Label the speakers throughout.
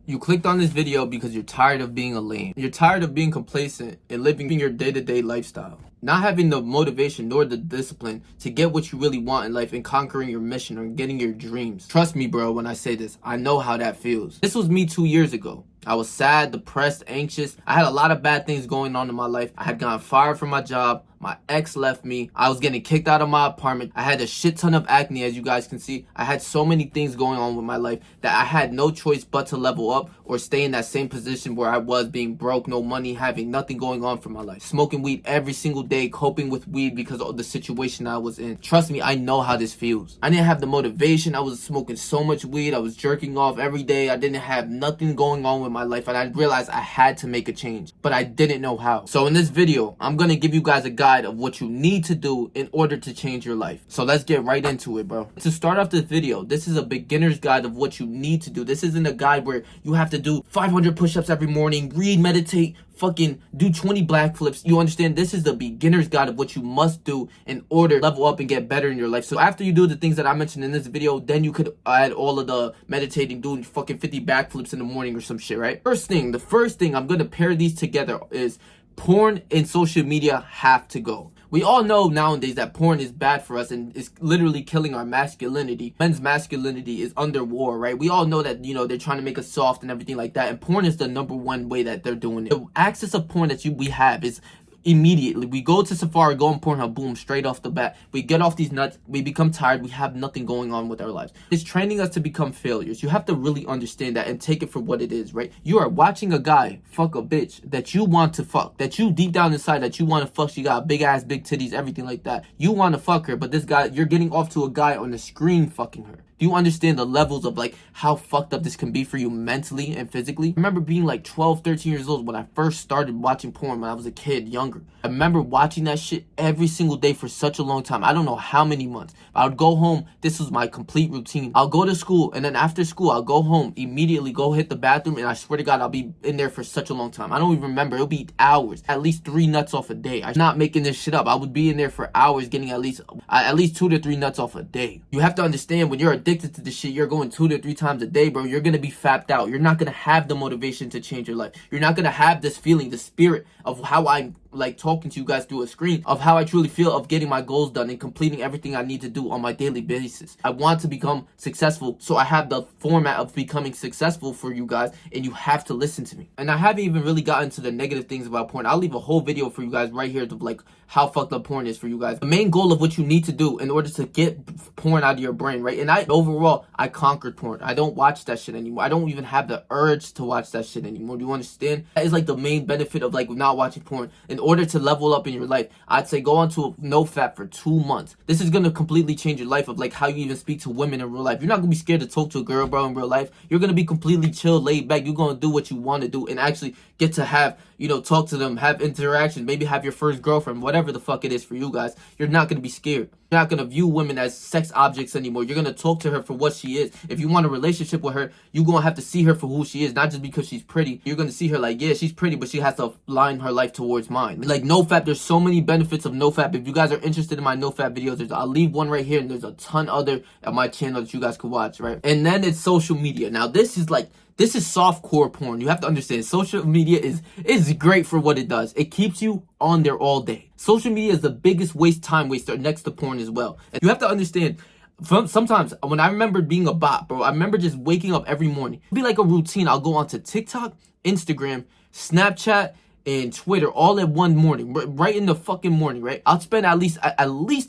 Speaker 1: You clicked on this video because you're tired of being a lame. You're tired of being complacent and living your day-to-day lifestyle. Not having the motivation nor the discipline to get what you really want in life and conquering your mission or getting your dreams. Trust me, bro, when I say this, I know how that feels. This was me 2 years ago. I was sad, depressed, anxious. I had a lot of bad things going on in my life. I had gotten fired from my job. My ex left me. I was getting kicked out of my apartment. I had a shit ton of acne, as you guys can see. I had so many things going on with my life that I had no choice but to level up or stay in that same position where I was, being broke, no money, having nothing going on for my life. Smoking weed every single day, coping with weed because of the situation I was in. Trust me, I know how this feels. I didn't have the motivation. I was smoking so much weed. I was jerking off every day. I didn't have nothing going on with my life, and I realized I had to make a change, but I didn't know how. So in this video, I'm gonna give you guys a guide of what you need to do in order to change your life. So let's get right into it, bro. To start off this video, this is a beginner's guide of what you need to do. This isn't a guide where you have to do 500 push-ups every morning, read, meditate, fucking do 20 backflips. You understand? This is the beginner's guide of what you must do in order to level up and get better in your life. So after you do the things that I mentioned in this video, then you could add all of the meditating, doing fucking 50 backflips in the morning or some shit, right? The first thing, I'm gonna pair these together is porn and social media have to go. We all know nowadays that porn is bad for us and is literally killing our masculinity. Men's masculinity is under war, right? We all know that, they're trying to make us soft and everything like that. And porn is the number one way that they're doing it. The access of porn that we have is immediately. We go to Safari, go on Pornhub, boom, straight off the bat. We get off these nuts, we become tired, we have nothing going on with our lives. It's training us to become failures. You have to really understand that and take it for what it is, right? You are watching a guy fuck a bitch that you want to fuck, that you deep down inside that you want to fuck. She got big ass, big titties, everything like that. You want to fuck her, but this guy, you're getting off to a guy on the screen fucking her. Do you understand the levels of how fucked up this can be for you mentally and physically? I remember being 12, 13 years old when I first started watching porn when I was a kid, younger. I remember watching that shit every single day for such a long time. I don't know how many months. I would go home. This was my complete routine. I'll go to school, and then after school, I'll go home, immediately go hit the bathroom, and I swear to God, I'll be in there for such a long time. I don't even remember. It'll be hours. At least 3 nuts off a day. I'm not making this shit up. I would be in there for hours getting at least 2 to 3 nuts off a day. You have to understand, when you're addicted to this shit, you're going 2 to 3 times a day, bro. You're gonna be fapped out. You're not gonna have the motivation to change your life. You're not gonna have this feeling, the spirit of how I'm talking to you guys through a screen, of how I truly feel of getting my goals done and completing everything I need to do on my daily basis. I want to become successful, so I have the format of becoming successful for you guys, and you have to listen to me. And I haven't even really gotten to the negative things about porn. I'll leave a whole video for you guys right here to how fucked up porn is for you guys. The main goal of what you need to do in order to get porn out of your brain, right? And I conquered porn. I don't watch that shit anymore. I don't even have the urge to watch that shit anymore. Do you understand? That is the main benefit of not watching porn. In order to level up in your life, I'd say go on to a no fap for 2 months. This is gonna completely change your life of how you even speak to women in real life. You're not gonna be scared to talk to a girl, bro, in real life. You're gonna be completely chill, laid back. You're gonna do what you want to do and actually get to have, talk to them, have interaction, maybe have your first girlfriend, whatever the fuck it is for you guys. You're not gonna be scared. You're not gonna view women as sex objects anymore. You're gonna talk to her for what she is. If you want a relationship with her, you're gonna have to see her for who she is, not just because she's pretty. You're gonna see her yeah, she's pretty, but she has to line her life towards mine. No fap, there's so many benefits of no fap. If you guys are interested in my no fap videos, I'll leave one right here, and there's a ton other on my channel that you guys can watch, right? And then it's social media. Now this is softcore porn. You have to understand, social media is great for what it does. It keeps you on there all day. Social media is the biggest time waster next to porn as well. And you have to understand, sometimes when I remember being a bot, bro, I remember just waking up every morning. It'd be a routine. I'll go onto TikTok, Instagram, Snapchat, and Twitter all at one morning, right in the fucking morning, right? I'll spend at least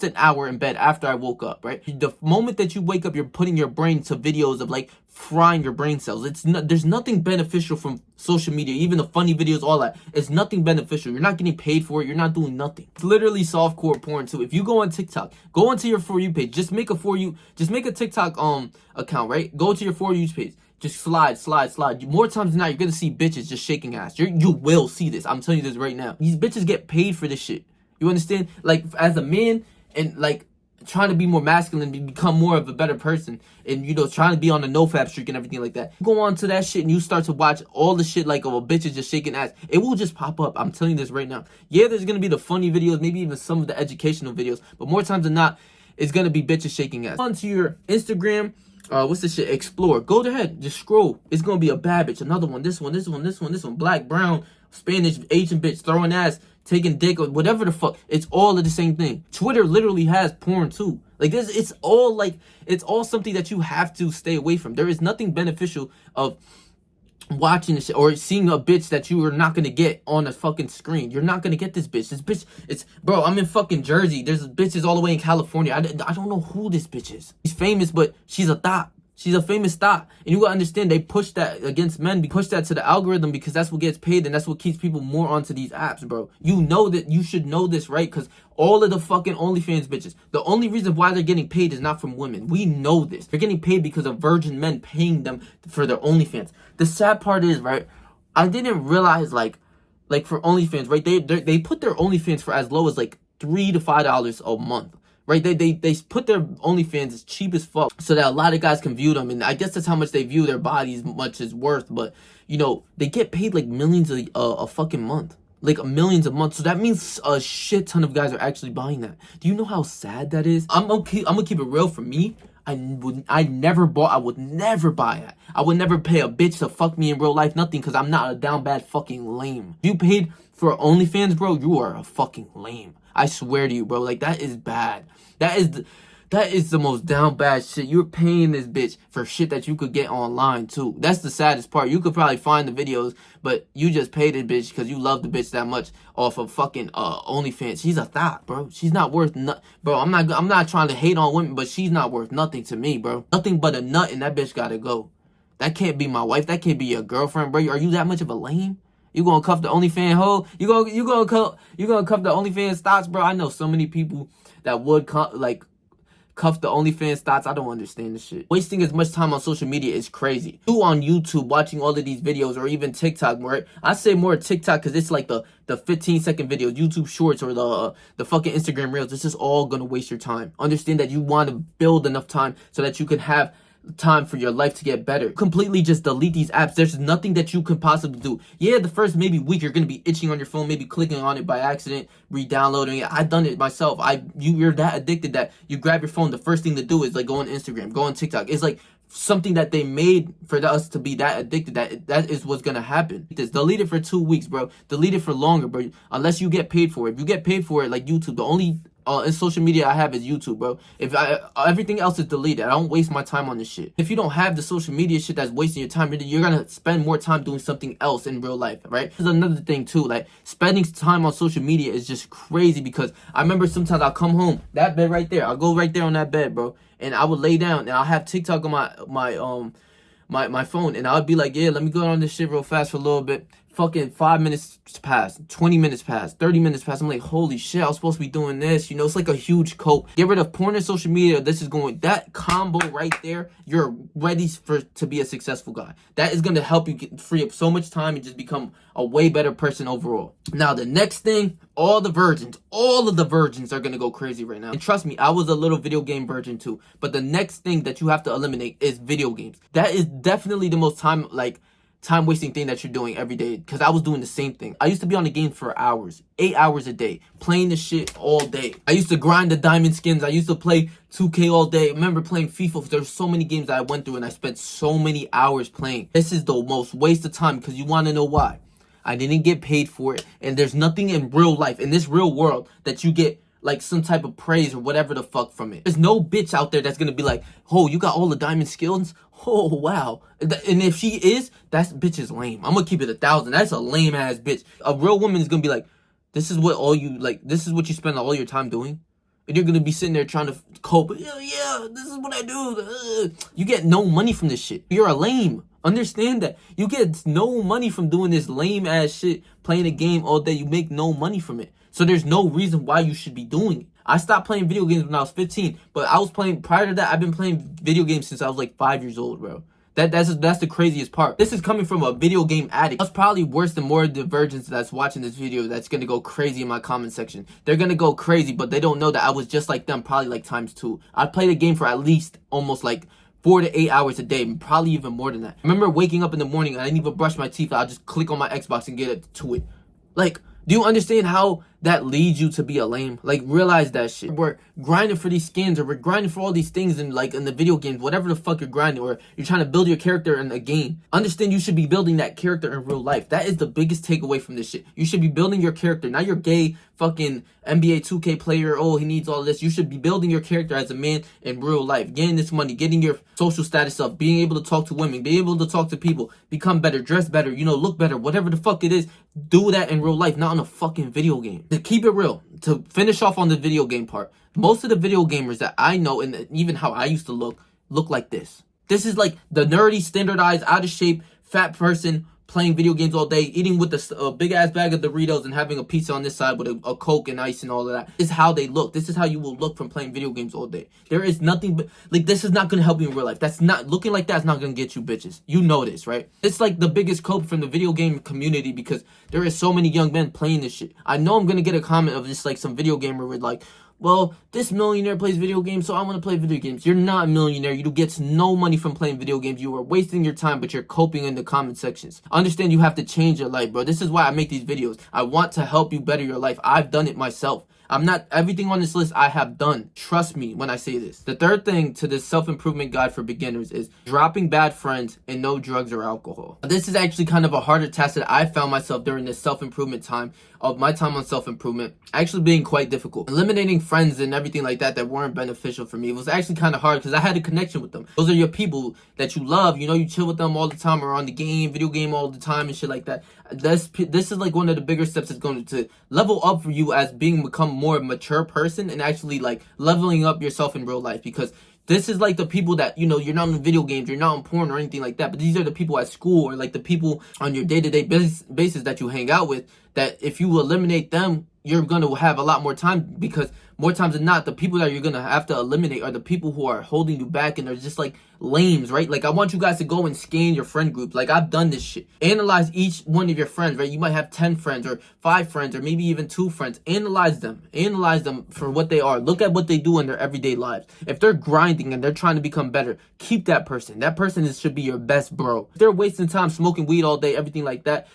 Speaker 1: an hour in bed after I woke up, right? The moment that you wake up, you're putting your brain to videos of frying your brain cells. There's nothing beneficial from social media, even the funny videos, all that. It's nothing beneficial. You're not getting paid for it. You're not doing nothing. It's literally softcore porn too. If you go on TikTok, go onto your For You page. Just make a TikTok account, right? Go to your For You page. Just slide. More times than not, you're gonna see bitches just shaking ass. You will see this. I'm telling you this right now. These bitches get paid for this shit. You understand? As a man and trying to be more masculine, become more of a better person, and trying to be on the no fap streak and everything like that. You go on to that shit and you start to watch all the shit of a bitch is just shaking ass. It will just pop up. I'm telling you this right now. Yeah, there's gonna be the funny videos, maybe even some of the educational videos, but more times than not, it's gonna be bitches shaking ass. Onto your Instagram, what's this shit? Explore. Go ahead, just scroll. It's gonna be a bad bitch, another one, this one, this one, this one, this one, black, brown, Spanish, Asian bitch, throwing ass, taking dick, or whatever the fuck. It's all of the same thing. Twitter literally has porn too. Like this, it's all something that you have to stay away from. There is nothing beneficial of watching this shit or seeing a bitch that you are not gonna get on a fucking screen. You're not gonna get this bitch. This bitch, it's, bro, I'm in fucking Jersey. There's bitches all the way in California. I don't know who this bitch is. She's famous, but she's a thot. She's a famous thot. And you gotta understand, they push that against men. They push that to the algorithm because that's what gets paid and that's what keeps people more onto these apps, bro. You know that, you should know this, right? Because all of the fucking OnlyFans bitches, the only reason why they're getting paid is not from women. We know this. They're getting paid because of virgin men paying them for their OnlyFans. The sad part is, right, I didn't realize, like for OnlyFans, right, they put their OnlyFans for as low as like $3 to $5 a month. Right, they put their OnlyFans as cheap as fuck so that a lot of guys can view them, and I guess that's how much they view their bodies, much is worth. But you know, they get paid like millions a fucking month, like millions a month. So that means a shit ton of guys are actually buying that. Do you know how sad that is? I'm gonna keep it real. For me, I would never buy that. I would never pay a bitch to fuck me in real life, nothing, because I'm not a down bad fucking lame. If you paid for OnlyFans, bro, you are a fucking lame. I swear to you, bro. Like, that is bad. That is the most down bad shit. You're paying this bitch for shit that you could get online too. That's the saddest part. You could probably find the videos, but you just paid this bitch because you love the bitch that much off of fucking OnlyFans. She's a thot, bro. She's not worth bro. I'm not trying to hate on women, but she's not worth nothing to me, bro. Nothing but a nut, and that bitch gotta go. That can't be my wife. That can't be your girlfriend, bro. Are you that much of a lame? You gonna cuff the OnlyFans hoe? You gonna cuff the OnlyFans thoughts, bro? I know so many people that would cuff the OnlyFans thoughts. I don't understand this shit. Wasting as much time on social media is crazy. You on YouTube watching all of these videos, or even TikTok, right? I say more TikTok because it's like the 15-second videos, YouTube Shorts, or the fucking Instagram Reels. This is all gonna waste your time. Understand that you want to build enough time so that you can have time for your life to get better. You'll just delete these apps. There's nothing that you can possibly do. Yeah, the first maybe week you're gonna be itching on your phone, maybe clicking on it by accident, re-downloading it. I've done it myself. You're that addicted that you grab your phone, the first thing to do is like go on Instagram, go on TikTok. It's like something that they made for us to be that addicted, that is what's gonna happen. Just delete it for 2 weeks, bro. Delete it for longer, bro. Unless you get paid for it. If you get paid for it, like YouTube, the only in social media I have is YouTube, bro. Everything else is deleted. I don't waste my time on this shit. If you don't have the social media shit that's wasting your time, you're gonna spend more time doing something else in real life, right? There's another thing too, like spending time on social media is just crazy, because I remember sometimes I'll come home, that bed right there, I'll go right there on that bed, bro, and I would lay down and I'll have TikTok on my phone, and I would be like, yeah, let me go on this shit real fast for a little bit. Fucking 5 minutes pass, 20 minutes pass, 30 minutes pass. I'm like, holy shit, I was supposed to be doing this. You know, it's like a huge cope. Get rid of porn and social media. That combo right there, you're ready to be a successful guy. That is going to help you free up so much time and just become a way better person overall. Now, the next thing, all of the virgins are going to go crazy right now. And trust me, I was a little video game virgin too. But the next thing that you have to eliminate is video games. That is definitely the most time wasting thing that you're doing every day, because I was doing the same thing. I used to be on the game for hours, 8 hours a day, playing the shit all day. I used to grind the diamond skins. I used to play 2K all day. I remember playing FIFA. There's so many games that I went through and I spent so many hours playing. This is the most waste of time, because you want to know why? I didn't get paid for it, and there's nothing in real life, in this real world, that you get like some type of praise or whatever the fuck from it. There's no bitch out there that's gonna be like, oh, you got all the diamond skills? Oh, wow. And if she is, that bitch is lame. I'm gonna keep it 1,000. That's a lame ass bitch. A real woman is gonna be like, this is what you spend all your time doing? And you're gonna be sitting there trying to cope. Yeah, this is what I do. You get no money from this shit. You're a lame. Understand that. You get no money from doing this lame ass shit, playing a game all day. You make no money from it. So there's no reason why you should be doing it. I stopped playing video games when I was 15, but prior to that, I've been playing video games since I was like 5 years old, bro. That's the craziest part. This is coming from a video game addict. That's probably worse than more of the virgins that's watching this video that's gonna go crazy in my comment section. They're gonna go crazy, but they don't know that I was just like them, probably like ×2. I played a game for at least almost like 4 to 8 hours a day, probably even more than that. I remember waking up in the morning and I didn't even brush my teeth. I'll just click on my Xbox and get to it. Like, do you understand how that leads you to be a lame. Like, realize that shit. We're grinding for these skins, or we're grinding for all these things in the video games, whatever the fuck you're grinding, or you're trying to build your character in a game. Understand you should be building that character in real life. That is the biggest takeaway from this shit. You should be building your character, not your gay fucking NBA 2K player. Oh, he needs all this. You should be building your character as a man in real life, getting this money, getting your social status up, being able to talk to women, being able to talk to people, become better, dress better, look better, whatever the fuck it is. Do that in real life, not on a fucking video game. To keep it real, to finish off on the video game part, most of the video gamers that I know, and even how I used to look like this. This is like the nerdy, standardized, out of shape, fat person playing video games all day, eating with a big ass bag of Doritos and having a pizza on this side with a Coke and ice and all of that. This is how they look. This is how you will look from playing video games all day. There is nothing but, like, this is not going to help you in real life. That's not, looking like that's not going to get you bitches. You know this, right? It's like the biggest cope from the video game community because there is so many young men playing this shit. I know I'm going to get a comment of just like some video gamer with like, well, this millionaire plays video games, so I want to play video games. You're not a millionaire. You get no money from playing video games. You are wasting your time, but you're coping in the comment sections. Understand you have to change your life, bro. This is why I make these videos. I want to help you better your life. I've done it myself. I'm not, everything on this list I have done. Trust me when I say this. The third thing to this self-improvement guide for beginners is dropping bad friends and no drugs or alcohol. This is actually kind of a harder task that I found myself during this self-improvement time of my time on self-improvement actually being quite difficult. Eliminating friends and everything like that weren't beneficial for me. It was actually kind of hard because I had a connection with them. Those are your people that you love. You chill with them all the time or on the video game all the time and shit like that. This is like one of the bigger steps that's going to level up for you as become more mature person and actually like leveling up yourself in real life, because this is like the people that, you're not in video games, you're not in porn or anything like that, but these are the people at school or like the people on your day-to-day basis that you hang out with, that if you eliminate them, you're going to have a lot more time, because more times than not, the people that you're going to have to eliminate are the people who are holding you back and they're just like lames, right? Like, I want you guys to go and scan your friend groups. Like, I've done this shit. Analyze each one of your friends, right? You might have 10 friends or 5 friends or maybe even 2 friends. Analyze them for what they are. Look at what they do in their everyday lives. If they're grinding and they're trying to become better, keep that person. That person should be your best bro. If they're wasting time smoking weed all day, everything like that,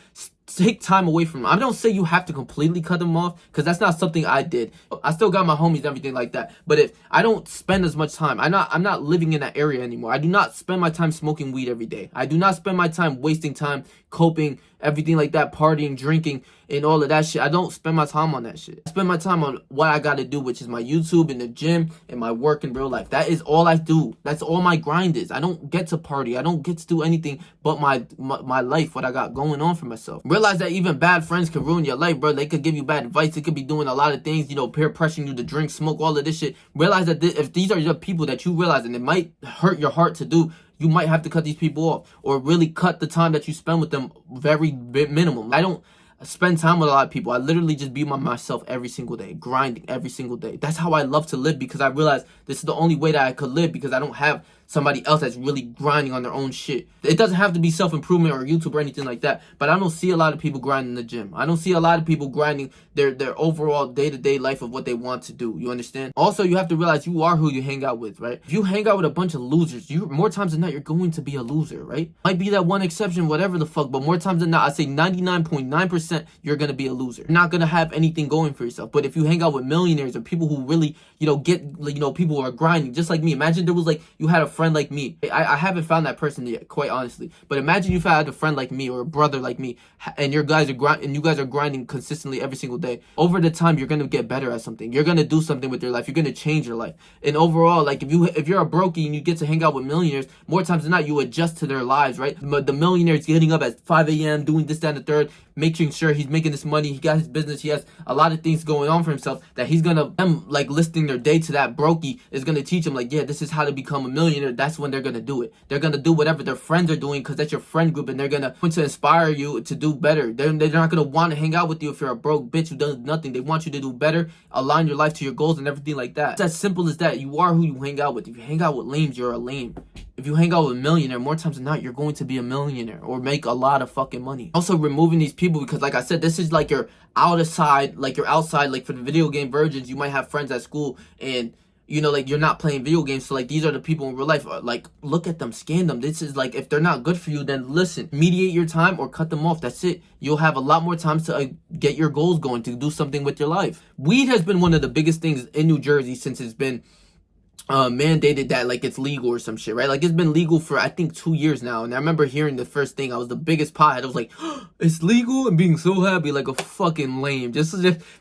Speaker 1: take time away from them. I don't say you have to completely cut them off, because that's not something I did. I still got my homies and everything like that, but if I don't spend as much time, I'm not living in that area anymore. I do not spend my time smoking weed every day. I do not spend my time wasting time coping, everything like that, partying, drinking, and all of that shit. I don't spend my time on that shit. I spend my time on what I gotta do, which is my YouTube and the gym and my work in real life. That is all I do. That's all my grind is. I don't get to party. I don't get to do anything but my life, what I got going on for myself. Realize that even bad friends can ruin your life, bro. They could give you bad advice. They could be doing a lot of things, peer pressuring you to drink, smoke, all of this shit. Realize that if these are your people that you realize, and it might hurt your heart to do, you might have to cut these people off, or really cut the time that you spend with them very minimum. I don't spend time with a lot of people. I literally just be by myself every single day, grinding every single day. That's how I love to live, because I realize this is the only way that I could live, because I don't have somebody else that's really grinding on their own shit. It doesn't have to be self-improvement or YouTube or anything like that, but I don't see a lot of people grinding in the gym. I don't see a lot of people grinding their overall day-to-day life of what they want to do. You understand? Also, you have to realize you are who you hang out with, right? If you hang out with a bunch of losers, more times than not, you're going to be a loser, right? Might be that one exception, whatever the fuck, but more times than not, I say 99.9% you're going to be a loser. You're not going to have anything going for yourself. But if you hang out with millionaires or people who really, people who are grinding, just like me. Imagine there was like, you had a friend like me. I haven't found that person yet, quite honestly. But imagine you had a friend like me or a brother like me, and you guys are grinding consistently every single day. Over the time, you're gonna get better at something. You're gonna do something with your life. You're gonna change your life. And overall, like if you're a brokey and you get to hang out with millionaires, more times than not, you adjust to their lives, right? The millionaire's getting up at 5 a.m., doing this, that, and the third, making sure he's making this money. He got his business. He has a lot of things going on for himself that he's gonna, like, listing their day to that brokey is gonna teach him, like, yeah, this is how to become a millionaire. That's when they're gonna do it. They're gonna do whatever their friends are doing, because that's your friend group, and they're gonna want to inspire you to do better. They're not gonna want to hang out with you if you're a broke bitch who does nothing. They want you to do better, align your life to your goals and everything like that. It's as simple as that. You are who you hang out with. If you hang out with lames, you're a lame. If you hang out with a millionaire, more times than not, you're going to be a millionaire or make a lot of fucking money. Also, removing these people, because like I said, this is like your outside, like for the video game virgins. You might have friends at school, and You know, like, you're not playing video games. So, like, these are the people in real life. Like, look at them, scan them. This is, like, if they're not good for you, then listen, mediate your time or cut them off. That's it. You'll have a lot more time to get your goals going, to do something with your life. Weed has been one of the biggest things in New Jersey since it's been mandated that, like, it's legal or some shit, right? Like, it's been legal for, I think, 2 years now. And I remember hearing the first thing, I was the biggest pothead. I was like, oh, it's legal, and being so happy, like a fucking lame. Just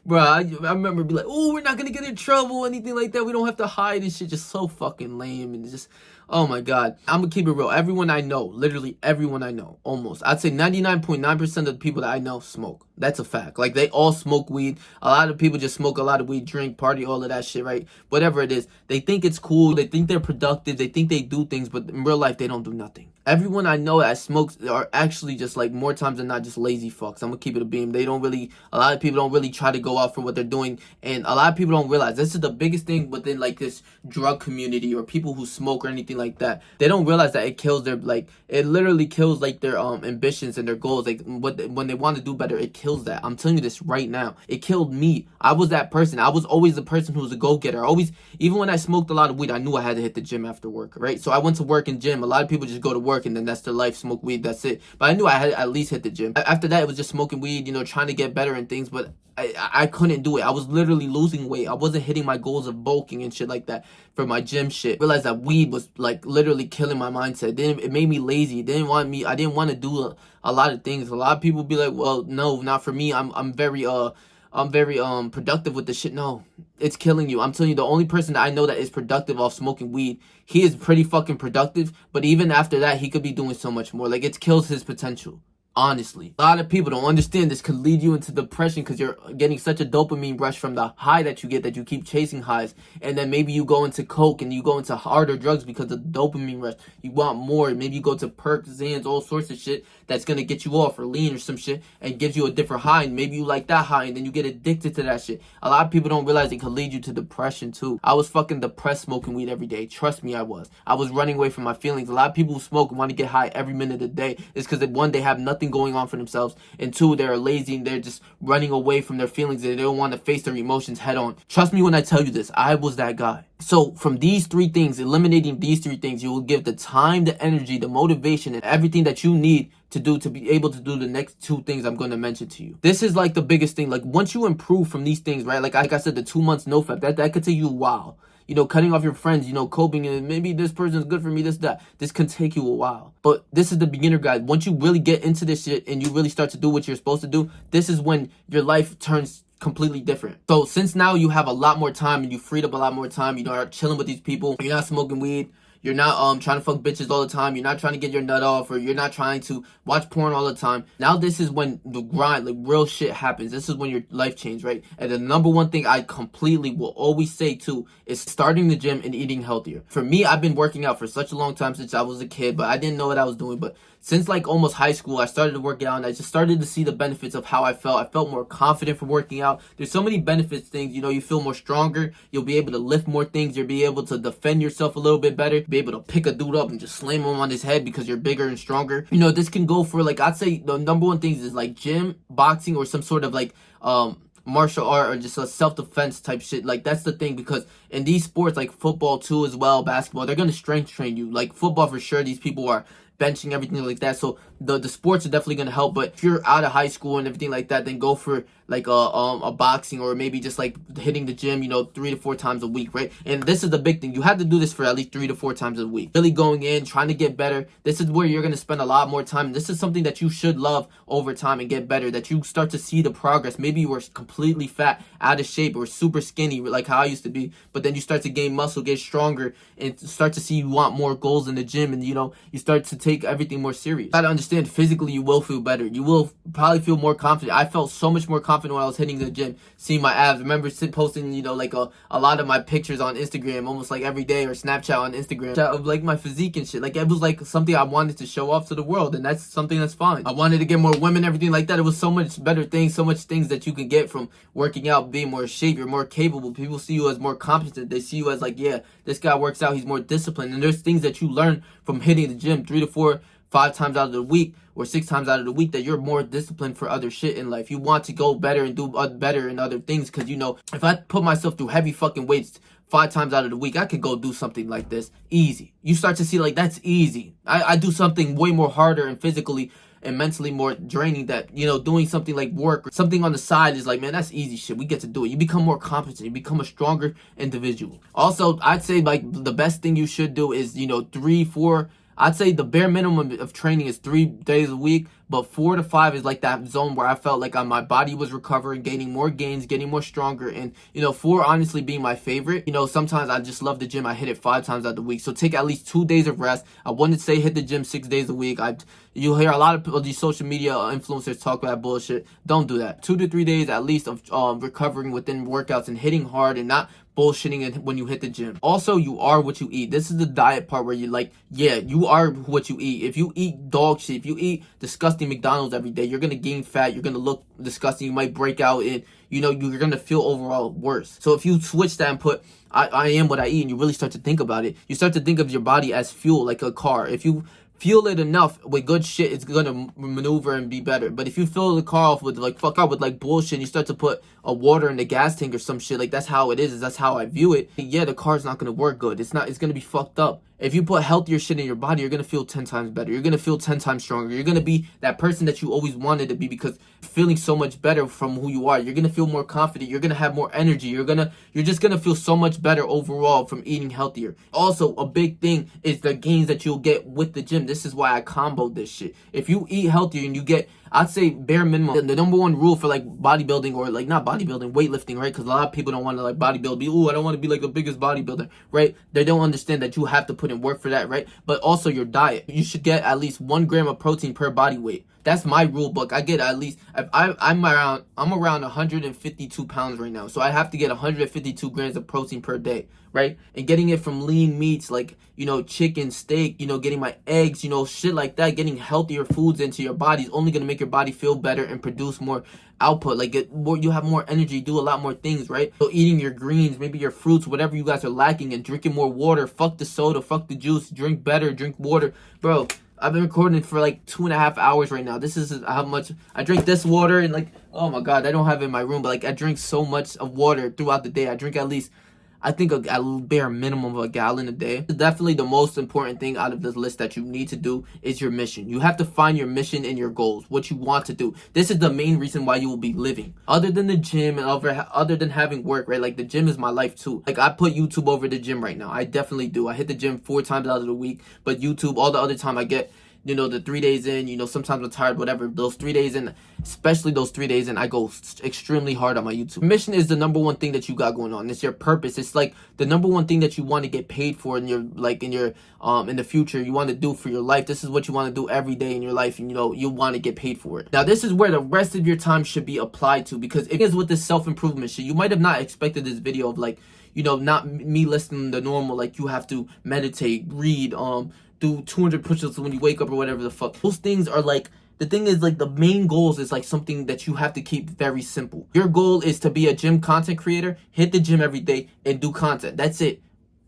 Speaker 1: bro, I remember being like, oh, we're not gonna get in trouble, anything like that. We don't have to hide and shit. Just so fucking lame. And just, oh my God. I'm gonna keep it real. Everyone I know, literally everyone I know, almost, I'd say 99.9% of the people that I know smoke. That's a fact. Like, they all smoke weed. A lot of people just smoke a lot of weed, drink, party, all of that shit, right? Whatever it is. They think it's cool. They think they're productive. They think they do things, but in real life, they don't do nothing. Everyone I know that smokes are actually just, like, more times than not, just lazy fucks. I'm gonna keep it a beam. They don't really, a lot of people don't really try to go out for what they're doing. And a lot of people don't realize this is the biggest thing within, like, this drug community or people who smoke or anything like that. They don't realize that it kills their, like, it literally kills, like, their ambitions and their goals. Like, when they want to do better, it kills that. I'm telling you this right now. It killed me. I was that person. I was always the person who was a go-getter. Always, even when I smoked a lot of weed, I knew I had to hit the gym after work, right? So I went to work and gym. A lot of people just go to work and then that's their life, smoke weed, that's it. But I knew I had to at least hit the gym. After that, it was just smoking weed, you know, trying to get better and things, but I couldn't do it. I was literally losing weight. I wasn't hitting my goals of bulking and shit like that for my gym shit. Realized that weed was, like, literally killing my mindset. Then it made me lazy. I didn't want to do a lot of things. A lot of people be like, well, no, not for me. I'm very productive with the shit. No, it's killing you. I'm telling you, the only person that I know that is productive off smoking weed, he is pretty fucking productive, but even after that, he could be doing so much more. Like, it kills his potential. Honestly, a lot of people don't understand this could lead you into depression because you're getting such a dopamine rush from the high that you get, that you keep chasing highs, and then maybe you go into coke and you go into harder drugs because of the dopamine rush. You want more. Maybe you go to perks, Xans, all sorts of shit that's gonna get you off, or lean or some shit, and gives you a different high, and maybe you like that high and then you get addicted to that shit. A lot of people don't realize it could lead you to depression too. I was fucking depressed smoking weed every day. Trust me, I was running away from my feelings. A lot of people who smoke and want to get high every minute of the day is because one, they have nothing going on for themselves, and two, they're lazy and they're just running away from their feelings and they don't want to face their emotions head on. Trust me when I tell you this, I was that guy. So from these three things, eliminating these three things, you will give the time, the energy, the motivation, and everything that you need to do to be able to do the next two things I'm going to mention to you. This is, like, the biggest thing. Like, once you improve from these things, right? Like I said, the 2 months no fap, that could take you a while. You know, cutting off your friends, you know, coping, and maybe this person's good for me, that. This can take you a while. But this is the beginner guide. Once you really get into this shit and you really start to do what you're supposed to do, this is when your life turns completely different. So since now you have a lot more time and you freed up a lot more time, you know, are chilling with these people, you're not smoking weed, you're not trying to fuck bitches all the time, you're not trying to get your nut off, or you're not trying to watch porn all the time. Now this is when the grind, like, real shit happens. This is when your life changes, right? And the number one thing I completely will always say too is starting the gym and eating healthier. For me, I've been working out for such a long time, since I was a kid, but I didn't know what I was doing. But since, like, almost high school, I started to work out, and I just started to see the benefits of how I felt. I felt more confident from working out. There's so many benefits, things, you know, you feel more stronger. You'll be able to lift more things. You'll be able to defend yourself a little bit better. Be able to pick a dude up and just slam him on his head because you're bigger and stronger. You know, this can go for, like, I'd say the number one things is, like, gym, boxing, or some sort of, like, martial art, or just a self-defense type shit. Like, that's the thing, because in these sports, like football too as well, basketball, they're gonna strength train you. Like football, for sure, these people are benching, everything like that. So the sports are definitely gonna help. But if you're out of high school and everything like that, then go for like a boxing, or maybe just like hitting the gym, you know, 3 to 4 times a week, right? And this is the big thing. You have to do this for at least 3 to 4 times a week. Really going in, trying to get better. This is where you're gonna spend a lot more time. This is something that you should love over time and get better, that you start to see the progress. Maybe you were completely fat, out of shape, or super skinny, like how I used to be, but then you start to gain muscle, get stronger, and start to see you want more goals in the gym, and you know, you start to take everything more serious. You gotta understand, physically you will feel better. You will probably feel more confident. I felt so much more confident when I was hitting the gym, seeing my abs. I remember posting, you know, like a lot of my pictures on Instagram almost like every day, or Snapchat on Instagram, of like my physique and shit. Like it was like something I wanted to show off to the world, and that's something that's fine. I wanted to get more women, everything like that. It was so much better things, so much things that you can get from working out, being more shape. You're more capable. People see you as more competent. They see you as like, yeah, this guy works out, he's more disciplined. And there's things that you learn from hitting the gym 3 to 4 5 times out of the week or 6 times out of the week, that you're more disciplined for other shit in life. You want to go better and do better in other things, because, you know, if I put myself through heavy fucking weights 5 times out of the week, I could go do something like this easy. You start to see, like, that's easy. I do something way more harder and physically and mentally more draining, that, you know, doing something like work or something on the side is like, man, that's easy shit. We get to do it. You become more competent. You become a stronger individual. Also, I'd say, like, the best thing you should do is, you know, 3-4, I'd say the bare minimum of training is 3 days a week, but 4 to 5 is like that zone where I felt like my body was recovering, gaining more gains, getting more stronger. And, you know, 4 honestly being my favorite. You know, sometimes I just love the gym. I hit it 5 times out the week. So take at least 2 days of rest. I wouldn't say hit the gym 6 days a week. You'll hear a lot of people, these social media influencers, talk about bullshit. Don't do that. 2 to 3 days at least of recovering within workouts and hitting hard and not bullshitting when you hit the gym. Also, you are what you eat. This is the diet part where you're like, yeah, you are what you eat. If you eat dog shit, if you eat disgusting McDonald's every day, you're gonna gain fat, you're gonna look disgusting, you might break out, and, you know, you're gonna feel overall worse. So if you switch that and put I am what I eat, and you really start to think about it, you start to think of your body as fuel, like a car. If you fuel it enough with good shit, it's gonna maneuver and be better. But if you fill the car off with like bullshit, and you start to put a water in the gas tank or some shit, like, that's how it is. That's how I view it. Yeah, the car's not gonna work good. It's gonna be fucked up. If you put healthier shit in your body, you're gonna feel 10 times better. You're gonna feel 10 times stronger. You're gonna be that person that you always wanted to be, because feeling so much better from who you are. You're gonna feel more confident. You're gonna have more energy. You're just gonna feel so much better overall from eating healthier. Also, a big thing is the gains that you'll get with the gym. This is why I combo this shit. If you eat healthier and you get, I'd say bare minimum, the number one rule for like bodybuilding, or like not bodybuilding, weightlifting, right? Because a lot of people don't want to like bodybuild, I don't want to be like the biggest bodybuilder, right? They don't understand that you have to put in work for that, right? But also your diet. You should get at least 1 gram of protein per body weight. That's my rule book. I get at least, if I'm around 152 pounds right now. So I have to get 152 grams of protein per day, right? And getting it from lean meats like, you know, chicken, steak, you know, getting my eggs, you know, shit like that, getting healthier foods into your body is only going to make your body feel better and produce more output. Like, you have more energy, do a lot more things, right? So eating your greens, maybe your fruits, whatever you guys are lacking, and drinking more water. Fuck the soda, fuck the juice, drink better, drink water. Bro, I've been recording for like 2.5 hours right now. This is how much I drink this water, and like, oh my god, I don't have it in my room, but like, I drink so much of water throughout the day. I drink at least, I think, a bare minimum of a gallon a day. Definitely the most important thing out of this list that you need to do is your mission. You have to find your mission and your goals, what you want to do. This is the main reason why you will be living. Other than the gym and other than having work, right? Like, the gym is my life too. Like, I put YouTube over the gym right now. I definitely do. I hit the gym 4 times out of the week, but YouTube, all the other time I get, you know, the 3 days in, you know, sometimes I'm tired, whatever. Those 3 days in, especially those 3 days in, I go extremely hard on my YouTube. Mission is the number one thing that you got going on. It's your purpose. It's like the number one thing that you want to get paid for in your, like, in the future. You want to do for your life. This is what you want to do every day in your life, and, you know, you want to get paid for it. Now, this is where the rest of your time should be applied to, because it is with this self-improvement shit. You might have not expected this video of, like, you know, not me listening to normal, like, you have to meditate, read, do 200 push-ups when you wake up or whatever the fuck. Those things are like, the thing is, like, the main goals is like something that you have to keep very simple. Your goal is to be a gym content creator, hit the gym every day, and do content. That's it.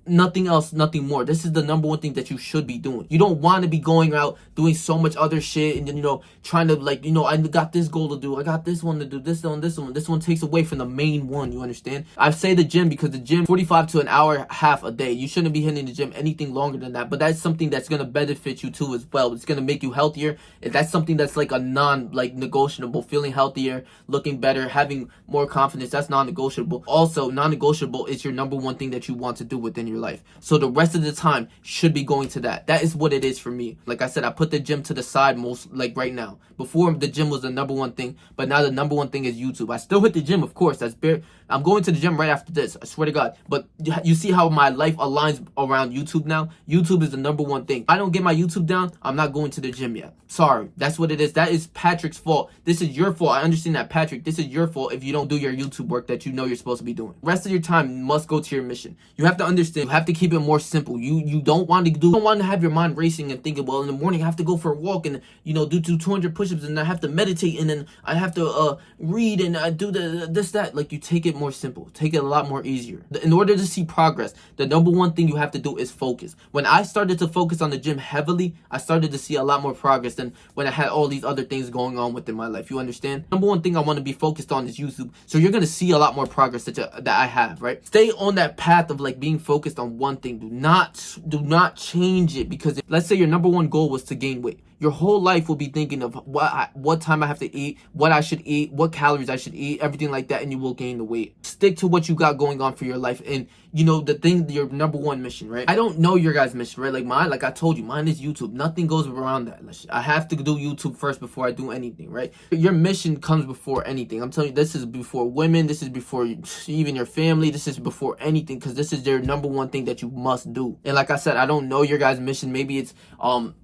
Speaker 1: Nothing else, nothing more. This is the number one thing that you should be doing. You don't want to be going out doing so much other shit and then, you know, trying to, like, you know, I got this goal to do, I got this one to do, this one. This one takes away from the main one, you understand? I say the gym because the gym, 45 to an hour and a half a day. You shouldn't be hitting the gym anything longer than that, but that's something that's going to benefit you too as well. It's going to make you healthier. If that's something that's like a negotiable, feeling healthier, looking better, having more confidence, that's non-negotiable. Also, non-negotiable is your number one thing that you want to do within your life. So the rest of the time should be going to that. That is what it is for me. Like I said, I put the gym to the side most, like, right now. Before, the gym was the number one thing, but now the number one thing is YouTube. I still hit the gym, of course. I'm going to the gym right after this, I swear to God. But you see how my life aligns around YouTube now? YouTube is the number one thing. If I don't get my YouTube down, I'm not going to the gym yet. Sorry. That's what it is. That is Patrick's fault. This is your fault. I understand that, Patrick. This is your fault if you don't do your YouTube work that you know you're supposed to be doing. Rest of your time must go to your mission. You have to understand understand. You have to keep it more simple. You don't want to have your mind racing and thinking, well, in the morning I have to go for a walk and do 200 push-ups, and I have to meditate, and then I have to read, and I do this that. Like, you take it more simple. Take it a lot more easier. In order to see progress, the number one thing you have to do is focus. When I started to focus on the gym heavily, I started to see a lot more progress than when I had all these other things going on within my life. You understand? Number one thing I want to be focused on is YouTube. So you're going to see a lot more progress that I have, right? Stay on that path of like being focused on one thing. Do not change it, because let's say your number one goal was to gain weight. Your whole life will be thinking of what time I have to eat, what I should eat, what calories I should eat, everything like that, and you will gain the weight. Stick to what you got going on for your life, and the thing, your number one mission, right? I don't know your guys' mission, right? Like mine, like I told you, mine is YouTube. Nothing goes around that. I have to do YouTube first before I do anything, right? Your mission comes before anything. I'm telling you, this is before women. This is before even your family. This is before anything, because this is their number one thing that you must do. And like I said, I don't know your guys' mission. Maybe it's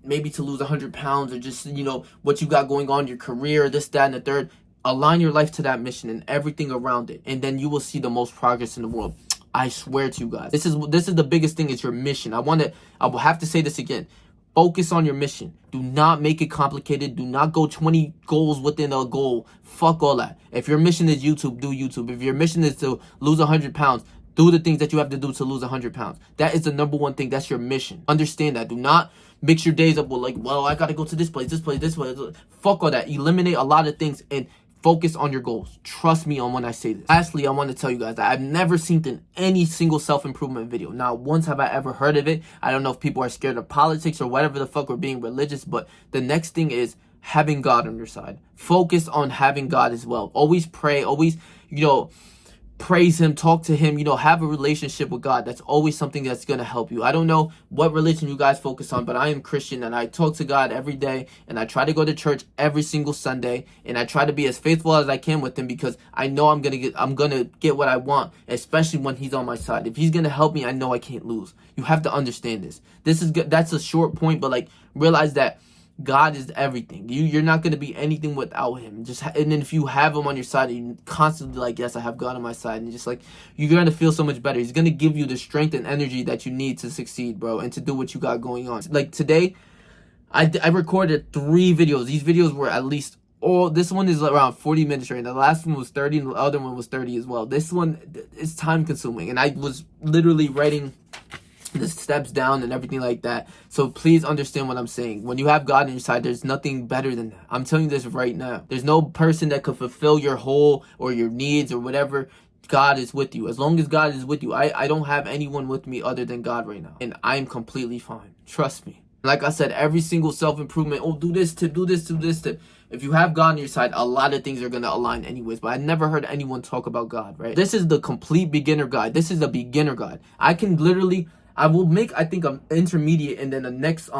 Speaker 1: maybe to lose 100 pounds, or just what you got going on, your career, this, that, and the third. Align your life to that mission and everything around it, and then you will see the most progress in the world. I swear to you guys, this is the biggest thing, is your mission. I will have to say this again. Focus on your mission. Do not make it complicated. Do not go 20 goals within a goal. Fuck all that. If your mission is YouTube, do YouTube. If your mission is to lose 100 pounds, do the things that you have to do to lose 100 pounds. That is the number one thing. That's your mission. Understand that. Do not mix your days up with I got to go to this place, this place, this place. Fuck all that. Eliminate a lot of things and focus on your goals. Trust me on when I say this. Lastly, I want to tell you guys that I've never seen any single self-improvement video. Not once have I ever heard of it. I don't know if people are scared of politics or whatever the fuck, or being religious, but the next thing is having God on your side. Focus on having God as well. Always pray. Always, praise him, talk to him, have a relationship with God. That's always something that's going to help you. I don't know what religion you guys focus on, but I am Christian, and I talk to God every day, and I try to go to church every single Sunday, and I try to be as faithful as I can with him, because I know I'm going to get what I want, especially when he's on my side. If he's going to help me, I know I can't lose. You have to understand this. That's a short point, but realize that God is everything. You're not going to be anything without him. And then if you have him on your side, and you constantly yes, I have God on my side, and you're going to feel so much better. He's going to give you the strength and energy that you need to succeed, bro, and to do what you got going on. Like today, I recorded 3 videos. These videos were at least this one is around 40 minutes right now. The last one was 30, and the other one was 30 as well. This one is time consuming, and I was literally writing the steps down and everything like that. So please understand what I'm saying. When you have God on your side, there's nothing better than that. I'm telling you this right now. There's no person that could fulfill your whole or your needs or whatever. God is with you. As long as God is with you, I don't have anyone with me other than God right now, and I'm completely fine. Trust me. Like I said, every single self-improvement, do this tip, do this tip. If you have God on your side, a lot of things are going to align anyways. But I never heard anyone talk about God, right? This is the complete beginner guide. This is the beginner guide. I will make, I think, an intermediate, and then the next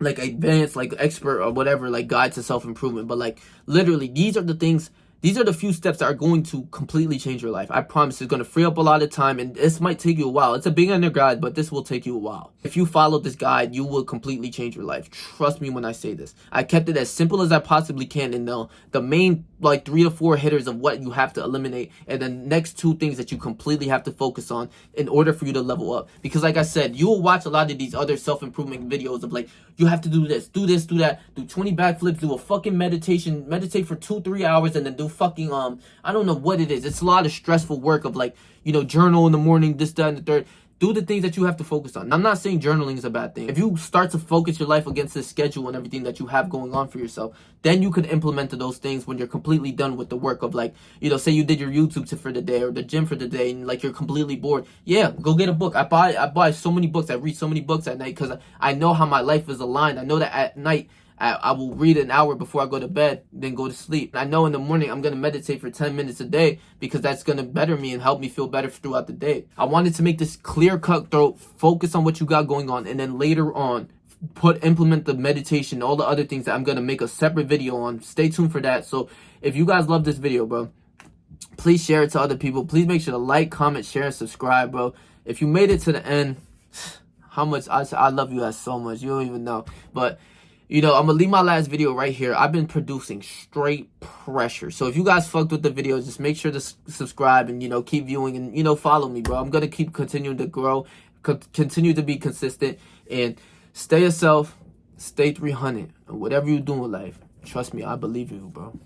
Speaker 1: advanced, expert or whatever, guide to self-improvement. But literally, these are the things, these are the few steps that are going to completely change your life. I promise. It's going to free up a lot of time, and this might take you a while. It's a beginner guide, but this will take you a while. If you follow this guide, you will completely change your life. Trust me when I say this. I kept it as simple as I possibly can, and the main 3 to 4 hitters of what you have to eliminate, and the next 2 things that you completely have to focus on in order for you to level up. Because like I said, you will watch a lot of these other self-improvement videos of you have to do this, do that, do 20 backflips, do a fucking meditate for 2-3 hours, and then do fucking I don't know what it is. It's a lot of stressful work of journal in the morning, this, that, and the third. Do the things that you have to focus on. I'm not saying journaling is a bad thing. If you start to focus your life against this schedule and everything that you have going on for yourself, then you could implement those things when you're completely done with the work of say you did your YouTube for the day or the gym for the day, and you're completely bored. Yeah, go get a book. I buy so many books. I read so many books at night because I know how my life is aligned. I know that at night I will read an hour before I go to bed, then go to sleep. I know in the morning I'm going to meditate for 10 minutes a day because that's going to better me and help me feel better throughout the day. I wanted to make this clear cutthroat, focus on what you got going on, and then later on implement the meditation, all the other things that I'm going to make a separate video on. Stay tuned for that. So if you guys love this video, bro, please share it to other people. Please make sure to like, comment, share, and subscribe, bro. If you made it to the end, how much I love you guys so much. You don't even know. But I'm gonna leave my last video right here. I've been producing straight pressure. So if you guys fucked with the video, just make sure to subscribe and, keep viewing and, follow me, bro. I'm gonna keep continuing to grow, continue to be consistent, and stay yourself, stay 300, and whatever you do in life, trust me, I believe in you, bro.